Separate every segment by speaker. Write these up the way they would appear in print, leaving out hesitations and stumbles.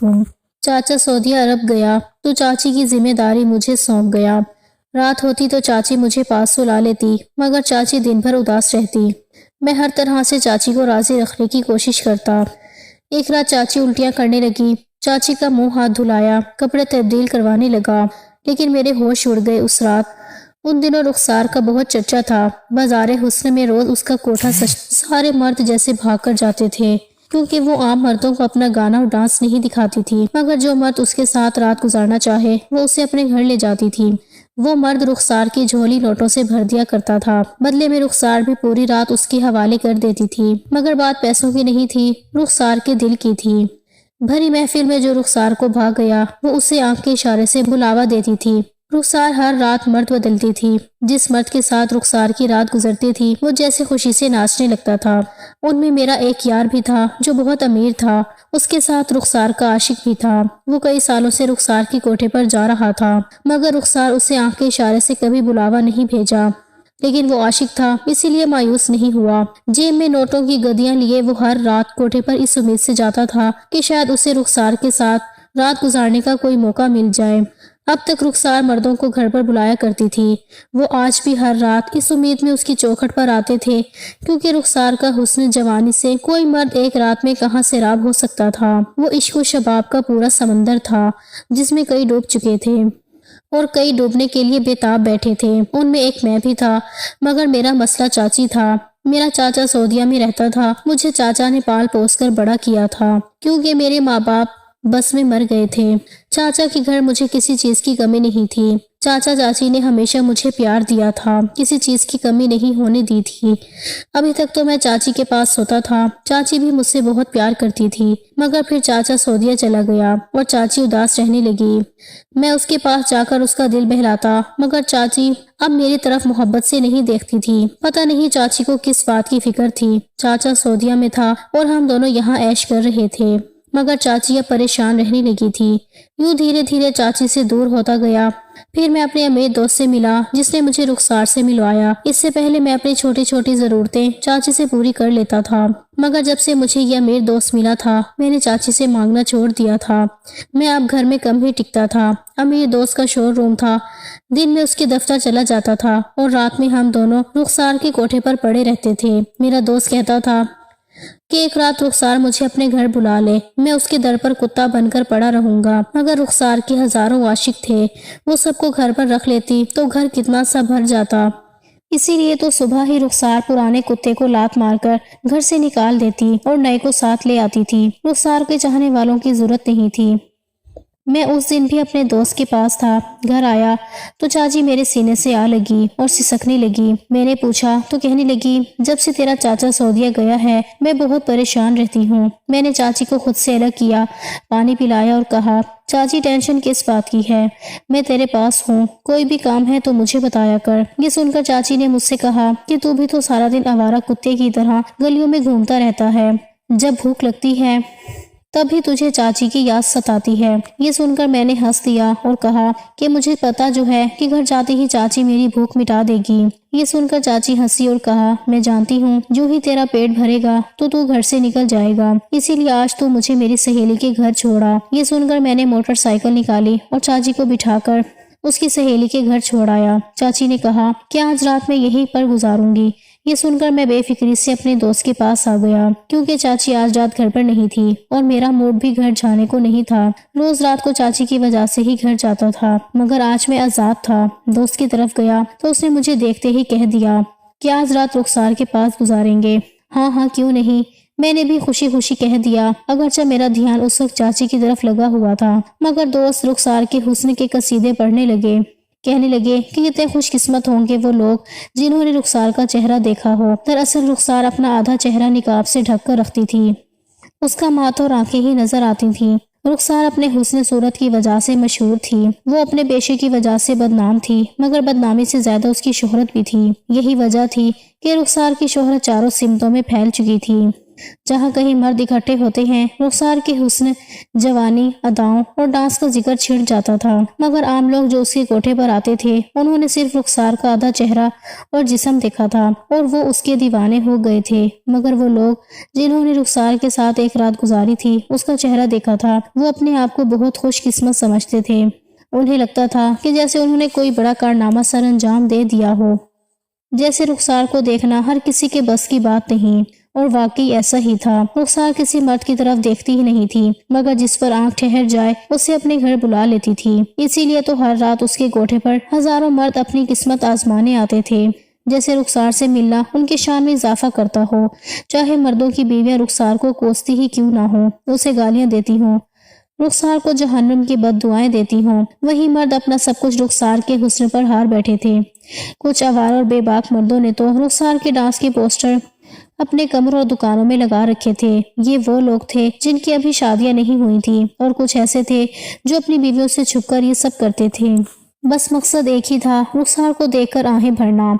Speaker 1: ہوں۔ چاچا سعودی عرب گیا تو چاچی کی ذمہ داری مجھے سونپ گیا۔ رات ہوتی تو چاچی مجھے پاس سلا لیتی، مگر چاچی دن بھر اداس رہتی۔ میں ہر طرح سے چاچی کو راضی رکھنے کی کوشش کرتا۔ ایک رات چاچی الٹیاں کرنے لگی۔ چاچی کا منہ ہاتھ دھلایا، کپڑے تبدیل کروانے لگا، لیکن میرے ہوش اڑ گئے اس رات۔ ان دنوں رخسار کا بہت چرچا تھا۔ بازار حسن میں روز اس کا کوٹھا سارے مرد جیسے بھاگ کر جاتے تھے، کیونکہ وہ عام مردوں کو اپنا گانا اور ڈانس نہیں دکھاتی تھی، مگر جو مرد اس کے ساتھ رات گزارنا چاہے وہ اسے اپنے گھر لے جاتی تھی۔ وہ مرد رخسار کی جھولی نوٹوں سے بھر دیا کرتا تھا، بدلے میں رخسار بھی پوری رات اس کے حوالے کر دیتی تھی، مگر بات پیسوں کی نہیں تھی، رخسار کے دل کی تھی۔ بھری محفل میں جو رخسار کو بھاگ گیا وہ اسے آنکھ کے اشارے سے بلاوا دیتی تھی۔ رخسار ہر رات مرد بدلتی تھی۔ جس مرد کے ساتھ رخسار کی رات گزرتی تھی وہ جیسے خوشی سے ناچنے لگتا تھا۔ ان میں میرا ایک یار بھی تھا جو بہت امیر تھا، اس کے ساتھ رخسار کا عاشق بھی تھا۔ وہ کئی سالوں سے رخسار کی کوٹھے پر جا رہا تھا، مگر رخسار اسے آنکھ کے اشارے سے کبھی بلاوا نہیں بھیجا۔ لیکن وہ عاشق تھا، اسی لیے مایوس نہیں ہوا۔ جیب میں نوٹوں کی گدیاں لیے وہ ہر رات کوٹھے پر اس امید سے جاتا تھا کہ شاید اسے رخسار کے ساتھ رات گزارنے کا کوئی موقع مل جائے۔ اب تک رخسار مردوں کو گھر پر بلایا کرتی تھی، وہ آج بھی ہر رات اس امید میں اس کی چوکھٹ پر آتے تھے، کیونکہ رخسار کا حسن جوانی سے کوئی مرد ایک رات میں کہاں سیراب ہو سکتا تھا۔ وہ عشق و شباب کا پورا سمندر تھا جس میں کئی ڈوب چکے تھے اور کئی ڈوبنے کے لیے بےتاب بیٹھے تھے۔ ان میں ایک میں بھی تھا، مگر میرا مسئلہ چاچی تھا۔ میرا چاچا سعودیہ میں رہتا تھا، مجھے چاچا نے پال پوس کر بڑا کیا تھا، کیونکہ میرے ماں باپ بس میں مر گئے تھے۔ چاچا کے گھر مجھے کسی چیز کی کمی نہیں تھی۔ چاچا چاچی نے ہمیشہ مجھے پیار دیا تھا، کسی چیز کی کمی نہیں ہونے دی تھی۔ ابھی تک تو میں چاچی کے پاس سوتا تھا، چاچی بھی مجھ سے بہت پیار کرتی تھی، مگر پھر چاچا سعودیہ چلا گیا اور چاچی اداس رہنے لگی۔ میں اس کے پاس جا کر اس کا دل بہلاتا، مگر چاچی اب میری طرف محبت سے نہیں دیکھتی تھی۔ پتہ نہیں چاچی کو کس بات کی فکر تھی۔ چاچا سعودیہ میں تھا اور ہم دونوں یہاں عیش کر رہے تھے، مگر چاچی اب پریشان رہنے لگی تھی۔ یوں دھیرے دھیرے چاچی سے دور ہوتا گیا۔ پھر میں اپنے امیر دوست سے ملا جس نے مجھے رخسار سے ملوایا۔ اس سے پہلے میں اپنی چھوٹی چھوٹی ضرورتیں چاچی سے پوری کر لیتا تھا، مگر جب سے مجھے یہ امیر دوست ملا تھا میں نے چاچی سے مانگنا چھوڑ دیا تھا۔ میں اب گھر میں کم ہی ٹکتا تھا۔ امیر دوست کا شور روم تھا، دن میں اس کے دفتر چلا جاتا تھا اور رات میں ہم دونوں رخسار کے کوٹھے پر پڑے رہتے تھے۔ میرا دوست کہتا تھا کہ ایک رات رخسار مجھے اپنے گھر بلا لے، میں اس کے در پر کتا بن کر پڑا رہوں گا۔ مگر رخسار کے ہزاروں عاشق تھے، وہ سب کو گھر پر رکھ لیتی تو گھر کتنا سا بھر جاتا۔ اسی لیے تو صبح ہی رخسار پرانے کتے کو لات مار کر گھر سے نکال دیتی اور نئے کو ساتھ لے آتی تھی۔ رخسار کے چاہنے والوں کی ضرورت نہیں تھی۔ میں اس دن بھی اپنے دوست کے پاس تھا۔ گھر آیا تو چاچی میرے سینے سے آ لگی اور سسکنے لگی۔ میں نے پوچھا تو کہنے لگی، جب سے تیرا چاچا سعودیہ گیا ہے میں بہت پریشان رہتی ہوں۔ میں نے چاچی کو خود سے الگ کیا، پانی پلایا اور کہا، چاچی ٹینشن کس بات کی ہے، میں تیرے پاس ہوں، کوئی بھی کام ہے تو مجھے بتایا کر۔ یہ سن کر چاچی نے مجھ سے کہا کہ تو بھی تو سارا دن آوارہ کتے کی طرح گلیوں میں گھومتا رہتا ہے، جب بھوک لگتی ہے تب ہی تجھے چاچی کی یاد ستاتی ہے۔ یہ سن کر میں نے ہنس دیا اور کہا کہ مجھے پتا جو ہے کہ گھر جاتے ہی چاچی میری بھوک مٹا دے گی۔ یہ سن کر چاچی ہنسی اور کہا، میں جانتی ہوں جو ہی تیرا پیٹ بھرے گا تو گھر سے نکل جائے گا، اسی لیے آج تو مجھے میری سہیلی کے گھر چھوڑا۔ یہ سن کر میں نے موٹر سائیکل نکالی اور چاچی کو بٹھا کر اس کی سہیلی کے گھر چھوڑ آیا۔ چاچی نے کہا کہ آج رات میں یہیں پر گزاروں گی۔ یہ سن کر میں بے فکری سے اپنے دوست کے پاس آ گیا، کیونکہ چاچی آج رات گھر پر نہیں تھی اور میرا موڈ بھی گھر جانے کو نہیں تھا۔ روز رات کو چاچی کی وجہ سے ہی گھر جاتا تھا، مگر آج میں آزاد تھا۔ دوست کی طرف گیا تو اس نے مجھے دیکھتے ہی کہہ دیا کہ آج رات رخسار کے پاس گزاریں گے۔ ہاں ہاں کیوں نہیں، میں نے بھی خوشی خوشی کہہ دیا، اگرچہ میرا دھیان اس وقت چاچی کی طرف لگا ہوا تھا۔ مگر دوست رخسار کے حسن کے قصیدے پڑھنے لگے، کہنے لگے کہ کتنے خوش قسمت ہوں گے وہ لوگ جنہوں نے رخسار کا چہرہ دیکھا ہو۔ دراصل رخسار اپنا آدھا چہرہ نقاب سے ڈھک کر رکھتی تھی، اس کا ماتھ اور آنکھیں ہی نظر آتی تھیں۔ رخسار اپنے حسن صورت کی وجہ سے مشہور تھی، وہ اپنے پیشے کی وجہ سے بدنام تھی، مگر بدنامی سے زیادہ اس کی شہرت بھی تھی۔ یہی وجہ تھی کہ رخسار کی شہرت چاروں سمتوں میں پھیل چکی تھی۔ جہاں کہیں مرد اکٹھے ہوتے ہیں رخسار کے حسن، جوانی، اداؤں اور ڈانس کا ذکر چھڑ جاتا تھا، مگر عام لوگ جو اس کے کوٹھے پر آتے تھے انہوں نے صرف رخسار کا آدھا چہرہ اور جسم دیکھا تھا اور وہ اس کے دیوانے ہو گئے تھے، مگر وہ لوگ جنہوں نے رخسار کے ساتھ ایک رات گزاری تھی اس کا چہرہ دیکھا تھا، وہ اپنے آپ کو بہت خوش قسمت سمجھتے تھے۔ انہیں لگتا تھا کہ جیسے انہوں نے کوئی بڑا کارنامہ سر انجام دے دیا ہو، جیسے رخسار کو دیکھنا ہر کسی کے بس کی بات نہیں، اور واقعی ایسا ہی تھا۔ رخسار کسی مرد کی طرف دیکھتی ہی نہیں تھی، مگر جس پر آنکھ ٹھہر جائے اسے اپنے گھر بلا لیتی تھی، اسی لیے تو ہر رات اس کے کوٹھے پر ہزاروں مرد اپنی قسمت آزمانے آتے تھے۔ جیسے رخسار سے ملنا ان کی شان میں اضافہ کرتا ہو، چاہے مردوں کی بیویاں رخسار کو کوستی ہی کیوں نہ ہوں، اسے گالیاں دیتی ہوں، رخسار کو جہنم کی بد دعائیں دیتی ہوں، وہی مرد اپنا سب کچھ رخسار کے حسن پر ہار بیٹھے تھے۔ کچھ آوارہ اور بے باک مردوں نے تو رخسار کے ڈانس کے پوسٹر اپنے کمروں اور دکانوں میں لگا رکھے تھے۔ یہ وہ لوگ تھے جن کی ابھی شادیاں نہیں ہوئی تھیں، اور کچھ ایسے تھے جو اپنی بیویوں سے چھپ کر یہ سب کرتے تھے۔ بس مقصد ایک ہی تھا، رخسار کو دیکھ کر آہیں بھرنا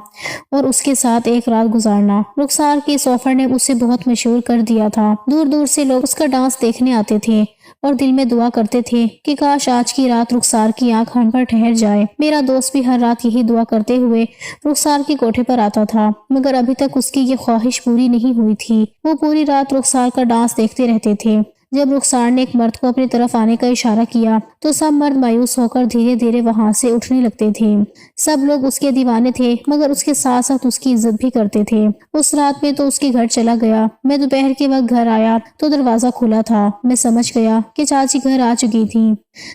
Speaker 1: اور اس کے ساتھ ایک رات گزارنا۔ رخسار کے اس آفر نے اسے بہت مشہور کر دیا تھا، دور دور سے لوگ اس کا ڈانس دیکھنے آتے تھے اور دل میں دعا کرتے تھے کہ کاش آج کی رات رخسار کی آنکھ ہم پر ٹھہر جائے۔ میرا دوست بھی ہر رات یہی دعا کرتے ہوئے رخسار کے کوٹھے پر آتا تھا، مگر ابھی تک اس کی یہ خواہش پوری نہیں ہوئی تھی۔ وہ پوری رات رخسار کا ڈانس دیکھتے رہتے تھے۔ جب رخسار نے ایک مرد کو اپنی طرف آنے کا اشارہ کیا تو سب مرد مایوس ہو کر دھیرے دھیرے وہاں سے اٹھنے لگتے تھے۔ سب لوگ اس کے دیوانے تھے، مگر اس کے ساتھ ساتھ اس کی عزت بھی کرتے تھے۔ اس رات میں تو اس کے گھر چلا گیا۔ میں دوپہر کے وقت گھر آیا تو دروازہ کھلا تھا۔ میں سمجھ گیا کہ چاچی گھر آ چکی تھی۔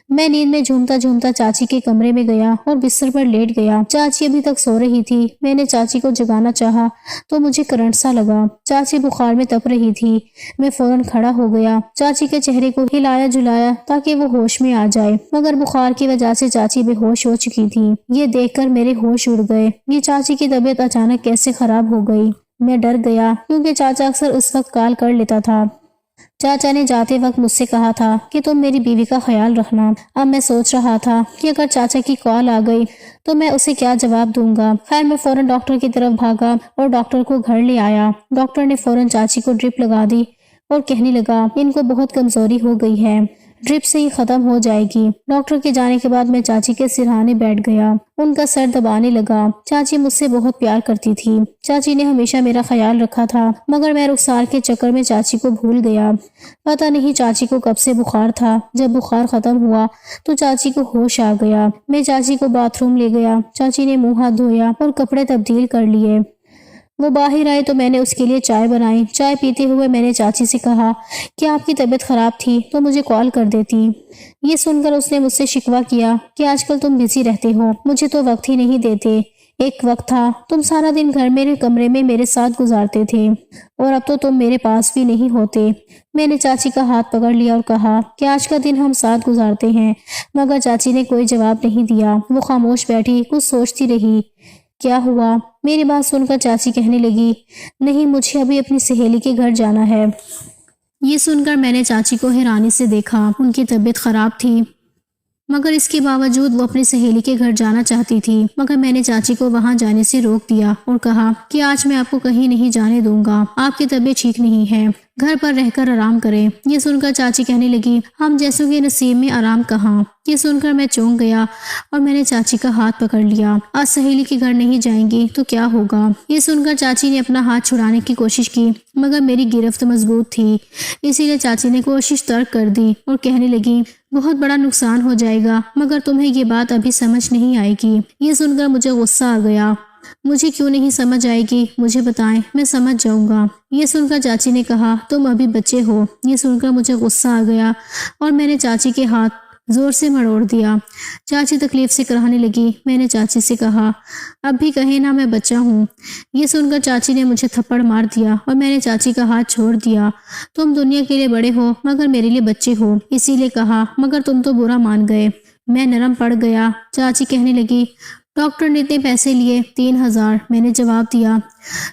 Speaker 1: میں نیند میں جھومتا جھومتا چاچی کے کمرے میں گیا اور بستر پر لیٹ گیا۔ چاچی ابھی تک سو رہی تھی۔ میں نے چاچی کو جگانا چاہا تو مجھے کرنٹ سا لگا۔ چاچی بخار میں تپ رہی تھی۔ میں فوراً کھڑا ہو گیا، چاچی کے چہرے کو ہلایا جلایا تاکہ وہ ہوش میں آ جائے، مگر بخار کی وجہ سے چاچی بے ہوش ہو چکی تھی۔ یہ دیکھ کر میرے ہوش اڑ گئے۔ یہ چاچی کی طبیعت اچانک کیسے خراب ہو گئی؟ میں ڈر گیا کیونکہ چاچا اکثر اس وقت کال کر لیتا تھا۔ چاچا نے جاتے وقت مجھ سے کہا تھا کہ تم میری بیوی کا خیال رکھنا۔ اب میں سوچ رہا تھا کہ اگر چاچا کی کال آ گئی تو میں اسے کیا جواب دوں گا۔ خیر میں فوراً ڈاکٹر کی طرف بھاگا اور ڈاکٹر کو گھر لے آیا۔ ڈاکٹر نے فوراً چاچی کو ڈرپ لگا دی اور کہنے لگا ان کو بہت کمزوری ہو گئی ہے، ڈرپ سے ہی ختم ہو جائے گی۔ ڈاکٹر کے جانے کے بعد میں چاچی کے سرہانے بیٹھ گیا، ان کا سر دبانے لگا۔ چاچی مجھ سے بہت پیار کرتی تھی۔ چاچی نے ہمیشہ میرا خیال رکھا تھا، مگر میں رخسار کے چکر میں چاچی کو بھول گیا۔ پتہ نہیں چاچی کو کب سے بخار تھا۔ جب بخار ختم ہوا تو چاچی کو ہوش آ گیا۔ میں چاچی کو باتھ روم لے گیا۔ چاچی نے منہ ہاتھ دھویا اور کپڑے تبدیل کر لیے۔ وہ باہر آئے تو میں نے اس کے لیے چائے بنائی۔ چائے پیتے ہوئے میں نے چاچی سے کہا کہ آپ کی طبیعت خراب تھی تو مجھے کال کر دیتی۔ یہ سن کر اس نے مجھ سے شکوہ کیا کہ آج کل تم بزی رہتے ہو، مجھے تو وقت ہی نہیں دیتے۔ ایک وقت تھا تم سارا دن گھر میرے کمرے میں میرے ساتھ گزارتے تھے، اور اب تو تم میرے پاس بھی نہیں ہوتے۔ میں نے چاچی کا ہاتھ پکڑ لیا اور کہا کہ آج کا دن ہم ساتھ گزارتے ہیں، مگر چاچی نے کوئی جواب نہیں دیا۔ وہ خاموش بیٹھی کچھ سوچتی رہی۔ کیا ہوا؟ میری بات سن کر چاچی کہنے لگی نہیں، مجھے ابھی اپنی سہیلی کے گھر جانا ہے۔ یہ سن کر میں نے چاچی کو حیرانی سے دیکھا۔ ان کی طبیعت خراب تھی، مگر اس کے باوجود وہ اپنی سہیلی کے گھر جانا چاہتی تھی، مگر میں نے چاچی کو وہاں جانے سے روک دیا اور کہا کہ آج میں آپ کو کہیں نہیں جانے دوں گا، آپ کی طبیعت ٹھیک نہیں ہے، گھر پر رہ کر آرام کریں۔ یہ سن کر چاچی کہنے لگی ہم جیسوں کے نصیب میں آرام کہاں۔ یہ سن کر میں چونک گیا اور میں نے چاچی کا ہاتھ پکڑ لیا۔ آج سہیلی کے گھر نہیں جائیں گی تو کیا ہوگا؟ یہ سن کر چاچی نے اپنا ہاتھ چھڑانے کی کوشش کی، مگر میری گرفت مضبوط تھی، اسی لیے چاچی نے کوشش ترک کر دی اور کہنے لگی بہت بڑا نقصان ہو جائے گا، مگر تمہیں یہ بات ابھی سمجھ نہیں آئے گی۔ یہ سن کر مجھے غصہ آ گیا۔ مجھے کیوں نہیں سمجھ آئے گی؟ مجھے بتائیں، میں سمجھ جاؤں گا۔ یہ سن کر چاچی نے کہا تم ابھی بچے ہو۔ یہ سن کر مجھے غصہ آ گیا اور میں نے چاچی کے ہاتھ زور سے مروڑ دیا۔ چاچی تکلیف سے کرانے لگی۔ میں نے چاچی سے کہا اب بھی کہیں نہ میں بچہ ہوں۔ یہ سن کر چاچی نے مجھے تھپڑ مار دیا اور میں نے چاچی کا ہاتھ چھوڑ دیا۔ تم دنیا کے لیے بڑے ہو مگر میرے لیے بچے ہو، اسی لیے کہا، مگر تم تو برا مان گئے۔ میں نرم پڑ گیا۔ چاچی کہنے لگی ڈاکٹر نے اتنے پیسے لیے؟ 3,000 میں نے جواب دیا۔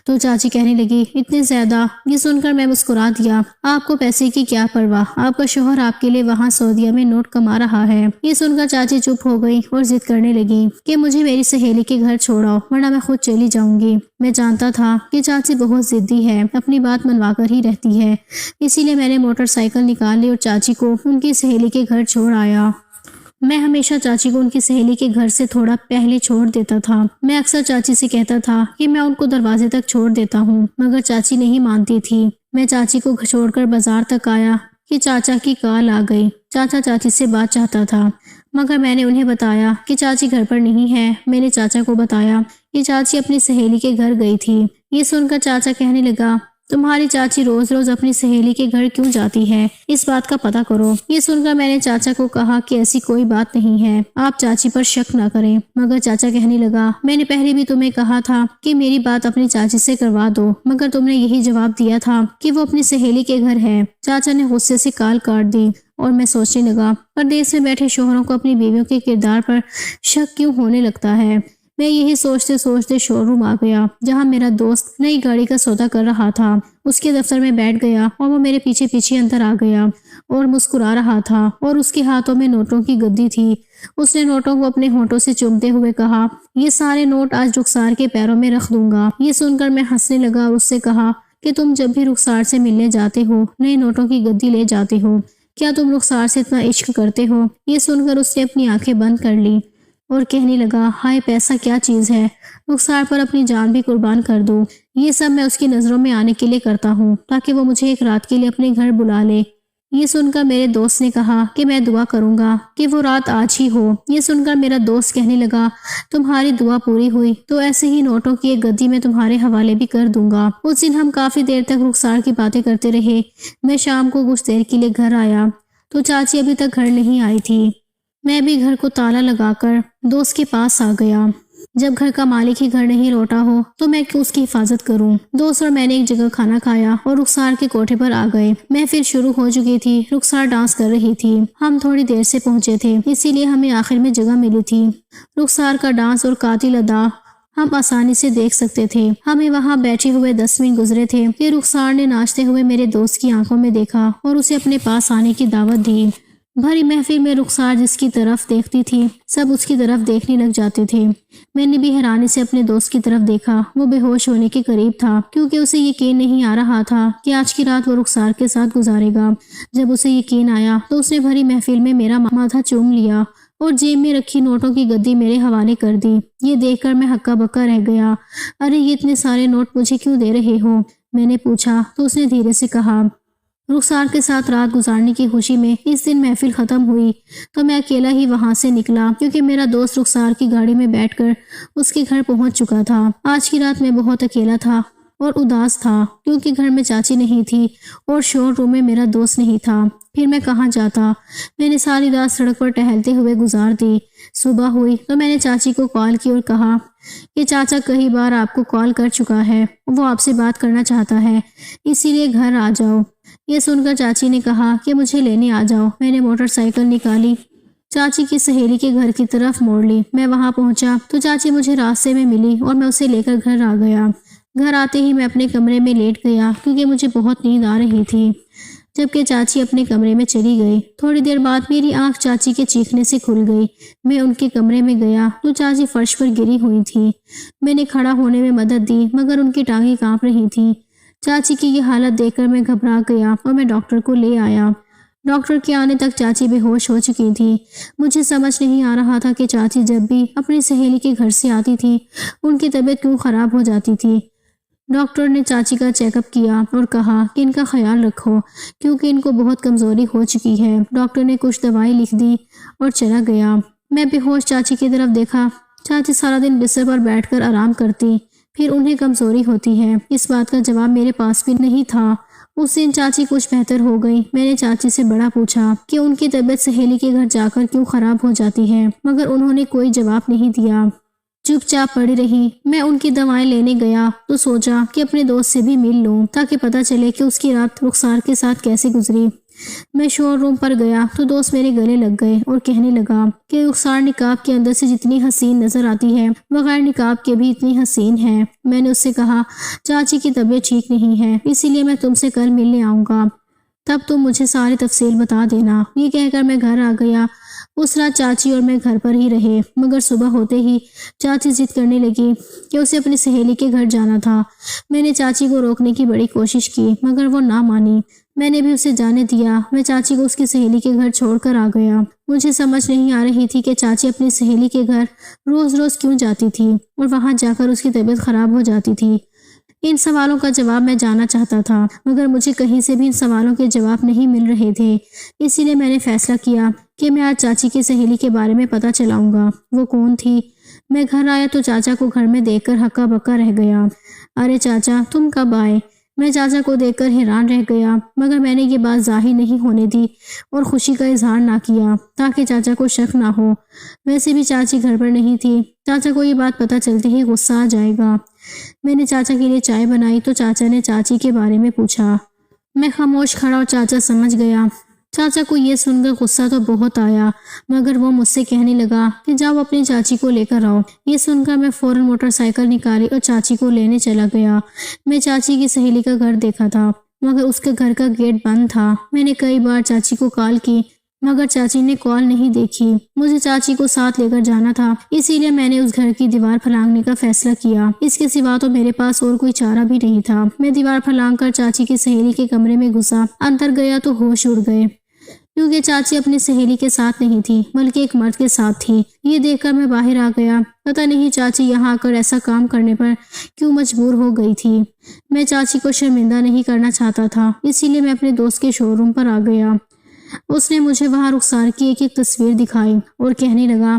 Speaker 1: تو چاچی کہنے لگی اتنے زیادہ؟ یہ سن کر میں مسکرا دیا۔ آپ کو پیسے کی کیا پرواہ، آپ کا شوہر آپ کے لیے وہاں سعودیہ میں نوٹ کما رہا ہے۔ یہ سن کر چاچی چپ ہو گئی اور ضد کرنے لگی کہ مجھے میری سہیلی کے گھر چھوڑاؤ ورنہ میں خود چلی جاؤں گی۔ میں جانتا تھا کہ چاچی بہت ضدی ہے، اپنی بات منوا کر ہی رہتی ہے، اسی لیے میں نے موٹر سائیکل نکال لی اور چاچی کو ان کی سہیلی کے گھر چھوڑ آیا۔ میں ہمیشہ چاچی کو ان کی سہیلی کے گھر سے تھوڑا پہلے چھوڑ دیتا تھا۔ میں اکثر چاچی سے کہتا تھا کہ میں ان کو دروازے تک چھوڑ دیتا ہوں، مگر چاچی نہیں مانتی تھی۔ میں چاچی کو چھوڑ کر بازار تک آیا کہ چاچا کی کال آ گئی۔ چاچا چاچی سے بات چاہتا تھا، مگر میں نے انہیں بتایا کہ چاچی گھر پر نہیں ہے۔ میں نے چاچا کو بتایا کہ چاچی اپنی سہیلی کے گھر گئی تھی۔ یہ سن کر چاچا کہنے لگا تمہاری چاچی روز روز اپنی سہیلی کے گھر کیوں جاتی ہے؟ اس بات کا پتہ کرو۔ یہ سن کر میں نے چاچا کو کہا کہ ایسی کوئی بات نہیں ہے، آپ چاچی پر شک نہ کریں۔ مگر چاچا کہنے لگا میں نے پہلے بھی تمہیں کہا تھا کہ میری بات اپنی چاچی سے کروا دو، مگر تم نے یہی جواب دیا تھا کہ وہ اپنی سہیلی کے گھر ہے۔ چاچا نے غصے سے کال کاٹ دی اور میں سوچنے لگا پردیس میں بیٹھے شوہروں کو اپنی بیویوں کے کردار پر شک کیوں ہونے لگتا ہے۔ میں یہی سوچتے سوچتے شو روم آ گیا جہاں میرا دوست نئی گاڑی کا سودا کر رہا تھا۔ اس کے دفتر میں بیٹھ گیا اور وہ میرے پیچھے پیچھے اندر آ گیا اور مسکرا رہا تھا اور اس کے ہاتھوں میں نوٹوں کی گدی تھی۔ اس نے نوٹوں کو اپنے ہونٹوں سے چومتے ہوئے کہا یہ سارے نوٹ آج رخسار کے پیروں میں رکھ دوں گا۔ یہ سن کر میں ہنسنے لگا اور اس سے کہا کہ تم جب بھی رخسار سے ملنے جاتے ہو نئے نوٹوں کی گدی لے جاتے ہو، کیا تم رخسار سے اتنا عشق کرتے ہو؟ یہ سن کر اس نے اپنی آنکھیں بند کر لی اور کہنے لگا ہائے پیسہ کیا چیز ہے، رخسار پر اپنی جان بھی قربان کر دوں۔ یہ سب میں اس کی نظروں میں آنے کے لیے کرتا ہوں تاکہ وہ مجھے ایک رات کے لیے اپنے گھر بلا لے۔ یہ سن کر میرے دوست نے کہا کہ میں دعا کروں گا کہ وہ رات آج ہی ہو۔ یہ سن کر میرا دوست کہنے لگا تمہاری دعا پوری ہوئی تو ایسے ہی نوٹوں کی ایک گدی میں تمہارے حوالے بھی کر دوں گا۔ اس دن ہم کافی دیر تک رخسار کی باتیں کرتے رہے۔ میں شام کو کچھ دیر کے لیے گھر آیا تو چاچی ابھی تک گھر نہیں آئی تھی۔ میں بھی گھر کو تالا لگا کر دوست کے پاس آ گیا۔ جب گھر کا مالک ہی گھر نہیں لوٹا ہو تو میں اس کی حفاظت کروں۔ دوست اور میں نے ایک جگہ کھانا کھایا اور رخسار کے کوٹھے پر آ گئے۔ محفل شروع ہو چکی تھی، رخسار ڈانس کر رہی تھی۔ ہم تھوڑی دیر سے پہنچے تھے، اسی لیے ہمیں آخر میں جگہ ملی تھی۔ رخسار کا ڈانس اور قاتل ادا ہم آسانی سے دیکھ سکتے تھے۔ ہمیں وہاں بیٹھے ہوئے 10 منٹ گزرے تھے کہ رخسار نے ناچتے ہوئے میرے دوست کی آنکھوں میں دیکھا اور اسے اپنے پاس آنے کی دعوت دی۔ بھری محفل میں رخسار جس کی طرف دیکھتی تھی سب اس کی طرف دیکھنے لگ جاتے تھے۔ میں نے بھی حیرانی سے اپنے دوست کی طرف دیکھا۔ وہ بے ہوش ہونے کے قریب تھا کیونکہ اسے یقین نہیں آ رہا تھا کہ آج کی رات وہ رخسار کے ساتھ گزارے گا۔ جب اسے یقین آیا تو اس نے بھری محفل میں میرا ماتھا چوم لیا اور جیب میں رکھی نوٹوں کی گدی میرے حوالے کر دی۔ یہ دیکھ کر میں ہکا بکا رہ گیا۔ ارے یہ اتنے سارے نوٹ مجھے کیوں دے رہے ہو؟ میں نے پوچھا تو اس نے دھیرے سے کہا رخسار کے ساتھ رات گزارنے کی خوشی میں اس دن محفل ختم ہوئی تو میں اکیلا ہی وہاں سے نکلا کیونکہ میرا دوست رخسار کی گاڑی میں بیٹھ کر اس کے گھر پہنچ چکا تھا۔ آج کی رات میں بہت اکیلا تھا اور اداس تھا کیونکہ گھر میں چاچی نہیں تھی اور شور روم میں میرا دوست نہیں تھا۔ پھر میں کہاں جاتا؟ میں نے ساری رات سڑک پر ٹہلتے ہوئے گزار دی۔ صبح ہوئی تو میں نے چاچی کو کال کی اور کہا کہ چاچا کئی بار آپ کو کال کر چکا ہے، وہ آپ سے بات کرنا چاہتا ہے، اسی لیے گھر آ جاؤ۔ یہ سن کر چاچی نے کہا کہ مجھے لینے آ جاؤ۔ میں نے موٹر سائیکل نکالی، چاچی کی سہیلی کے گھر کی طرف موڑ لی۔ میں وہاں پہنچا تو چاچی مجھے راستے میں ملی اور میں اسے لے کر گھر آ گیا۔ گھر آتے ہی میں اپنے کمرے میں لیٹ گیا کیونکہ مجھے بہت نیند آ رہی تھی، جبکہ چاچی اپنے کمرے میں چلی گئی۔ تھوڑی دیر بعد میری آنکھ چاچی کے چیخنے سے کھل گئی۔ میں ان کے کمرے میں گیا تو چاچی فرش پر گری ہوئی تھی۔ میں نے کھڑا ہونے میں مدد دی مگر ان کی ٹانگیں کانپ رہی تھیں۔ چاچی کی یہ حالت دیکھ کر میں گھبرا گیا اور میں ڈاکٹر کو لے آیا۔ ڈاکٹر کے آنے تک چاچی بے ہوش ہو چکی تھی۔ مجھے سمجھ نہیں آ رہا تھا کہ چاچی جب بھی اپنی سہیلی کے گھر سے آتی تھی ان کی طبیعت کیوں خراب ہو جاتی تھی۔ ڈاکٹر نے چاچی کا چیک اپ کیا اور کہا کہ ان کا خیال رکھو کیونکہ ان کو بہت کمزوری ہو چکی ہے۔ ڈاکٹر نے کچھ دوائی لکھ دی اور چلا گیا۔ میں بے ہوش چاچی کی طرف دیکھا۔ چاچی سارا دن بستر پر بیٹھ کر آرام کرتی، پھر انہیں کمزوری ہوتی ہے۔ اس بات کا جواب میرے پاس بھی نہیں تھا۔ اس دن چاچی کچھ بہتر ہو گئی۔ میں نے چاچی سے بڑا پوچھا کہ ان کی طبیعت سہیلی کے گھر جا کر کیوں خراب ہو جاتی ہے، مگر انہوں نے کوئی جواب نہیں دیا، چپ چاپ پڑی رہی۔ میں ان کی دوائیں لینے گیا تو سوچا کہ اپنے دوست سے بھی مل لوں تاکہ پتہ چلے کہ اس کی رات رخسار کے ساتھ کیسے گزری۔ میں شور روم پر گیا تو دوست میرے گلے لگ گئے اور کہنے لگا کہ رخسار نقاب کے اندر سے جتنی حسین نظر آتی ہے بغیر نقاب کے بھی اتنی حسین ہے۔ میں نے اس سے کہا چاچی کی طبیعت ٹھیک نہیں ہے، اسی لیے میں تم سے کل ملنے آؤں گا، تب تم مجھے ساری تفصیل بتا دینا۔ یہ کہہ کر میں گھر آ گیا۔ اس رات چاچی اور میں گھر پر ہی رہے، مگر صبح ہوتے ہی چاچی ضد کرنے لگی کہ اسے اپنی سہیلی کے گھر جانا تھا۔ میں نے چاچی کو روکنے کی بڑی کوشش کی مگر وہ نہ مانی۔ میں نے بھی اسے جانے دیا۔ میں چاچی کو اس کی سہیلی کے گھر چھوڑ کر آ گیا۔ مجھے سمجھ نہیں آ رہی تھی کہ چاچی اپنی سہیلی کے گھر روز روز کیوں جاتی تھی اور وہاں جا کر اس کی طبیعت خراب ہو جاتی تھی۔ ان سوالوں کا جواب میں جاننا چاہتا تھا مگر مجھے کہیں سے بھی ان سوالوں کے جواب نہیں مل رہے تھے۔ اسی لیے میں نے فیصلہ کیا کہ میں آج چاچی کی سہیلی کے بارے میں پتہ چلاؤں گا، وہ کون تھی۔ میں گھر آیا تو چاچا کو گھر میں دیکھ کر ہکا بکا رہ گیا۔ ارے چاچا تم کب آئے؟ میں چاچا کو دیکھ کر حیران رہ گیا مگر میں نے یہ بات ظاہر نہیں ہونے دی اور خوشی کا اظہار نہ کیا تاکہ چاچا کو شک نہ ہو۔ ویسے بھی چاچی گھر پر نہیں تھی، چاچا کو یہ بات پتہ چلتے ہی غصہ آ جائے گا۔ میں نے چاچا کے لیے چائے بنائی تو چاچا نے چاچی کے بارے میں پوچھا۔ میں خاموش کھڑا اور چاچا سمجھ گیا۔ چاچا کو یہ سن کر غصہ تو بہت آیا مگر وہ مجھ سے کہنے لگا کہ جاؤ اپنی چاچی کو لے کر آؤ۔ یہ سن کر میں فوراً موٹر سائیکل نکالی اور چاچی کو لینے چلا گیا۔ میں چاچی کی سہیلی کا گھر دیکھا تھا مگر اس کے گھر کا گیٹ بند تھا۔ میں نے کئی بار چاچی کو کال کی مگر چاچی نے کال نہیں دیکھی۔ مجھے چاچی کو ساتھ لے کر جانا تھا، اسی لیے میں نے اس گھر کی دیوار پھلانگنے کا فیصلہ کیا۔ اس کے سوا تو میرے پاس اور کوئی چارہ بھی نہیں تھا۔ میں دیوار پھلانگ کر چاچی کی سہیلی کے کمرے میں گھسا۔ اندر گیا تو ہوش اڑ گئے کیونکہ چاچی اپنی سہیلی کے ساتھ نہیں تھی بلکہ ایک مرد کے ساتھ تھی۔ یہ دیکھ کر میں باہر آ گیا۔ پتہ نہیں چاچی یہاں آ کر ایسا کام کرنے پر کیوں مجبور ہو گئی تھی۔ میں چاچی کو شرمندہ نہیں کرنا چاہتا تھا، اسی لیے میں اپنے دوست کے شو روم پر آ گیا۔ اس نے مجھے وہاں رخسار کی ایک ایک تصویر دکھائی اور کہنے لگا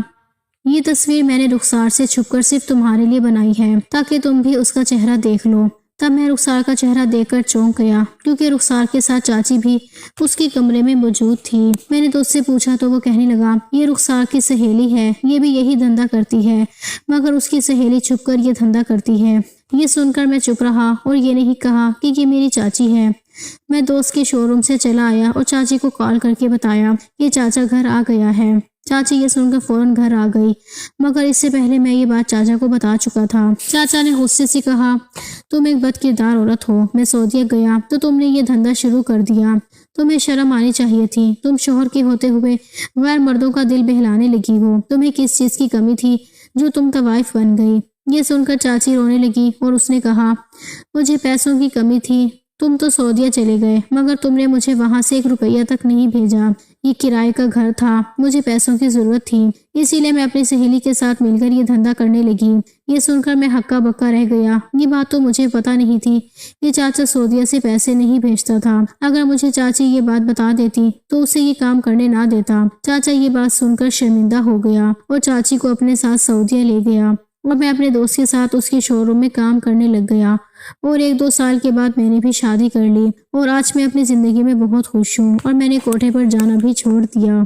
Speaker 1: یہ تصویر میں نے رخسار سے چھپ کر صرف تمہارے لیے بنائی ہے تاکہ تم بھی اس کا چہرہ دیکھ لو۔ تب میں رخسار کا چہرہ دیکھ کر چونک گیا کیونکہ رخسار کے ساتھ چاچی بھی اس کے کمرے میں موجود تھی۔ میں نے دوست سے پوچھا تو وہ کہنے لگا یہ رخسار کی سہیلی ہے، یہ بھی یہی دھندا کرتی ہے مگر اس کی سہیلی چھپ کر یہ دھندا کرتی ہے۔ یہ سن کر میں چپ رہا اور یہ نہیں کہا کہ یہ میری چاچی ہے۔ میں دوست کے شو روم سے چلا آیا اور چاچی کو کال کر کے بتایا کہ چاچا گھر آ گیا ہے۔ چاچی یہ سن کر فوراً گھر آ گئی مگر اس سے پہلے میں یہ بات چاچا کو بتا چکا تھا۔ چاچا نے غصے سے کہا تم ایک بد کردار عورت ہو، میں سعودیہ گیا تو تم نے یہ دھندا شروع کر دیا، تمہیں شرم آنی چاہیے تھی، تم شوہر کے ہوتے ہوئے غیر مردوں کا دل بہلانے لگی ہو، تمہیں کس چیز کی کمی تھی جو تم طوائف بن گئی۔ یہ سن کر چاچی رونے لگی اور اس نے کہا مجھے پیسوں کی کمی تھی، تم تو سعودیہ چلے گئے مگر تم نے مجھے وہاں سے 1 روپیہ تک نہیں بھیجا، یہ کرائے کا گھر تھا، مجھے پیسوں کی ضرورت تھی، اسی لیے میں اپنی سہیلی کے ساتھ مل کر یہ دھندا کرنے لگی۔ یہ سن کر میں ہکا بکا رہ گیا۔ یہ بات تو مجھے پتا نہیں تھی کہ چاچا سعودیہ سے پیسے نہیں بھیجتا تھا۔ اگر مجھے چاچی یہ بات بتا دیتی تو اسے یہ کام کرنے نہ دیتا۔ چاچا یہ بات سن کر شرمندہ ہو گیا اور چاچی کو اپنے ساتھ سعودیہ لے گیا اور میں اپنے دوست کے ساتھ اس کے شو روم میں کام کرنے لگ گیا اور 1-2 سال کے بعد میں نے بھی شادی کر لی اور آج میں اپنی زندگی میں بہت خوش ہوں اور میں نے کوٹھے پر جانا بھی چھوڑ دیا۔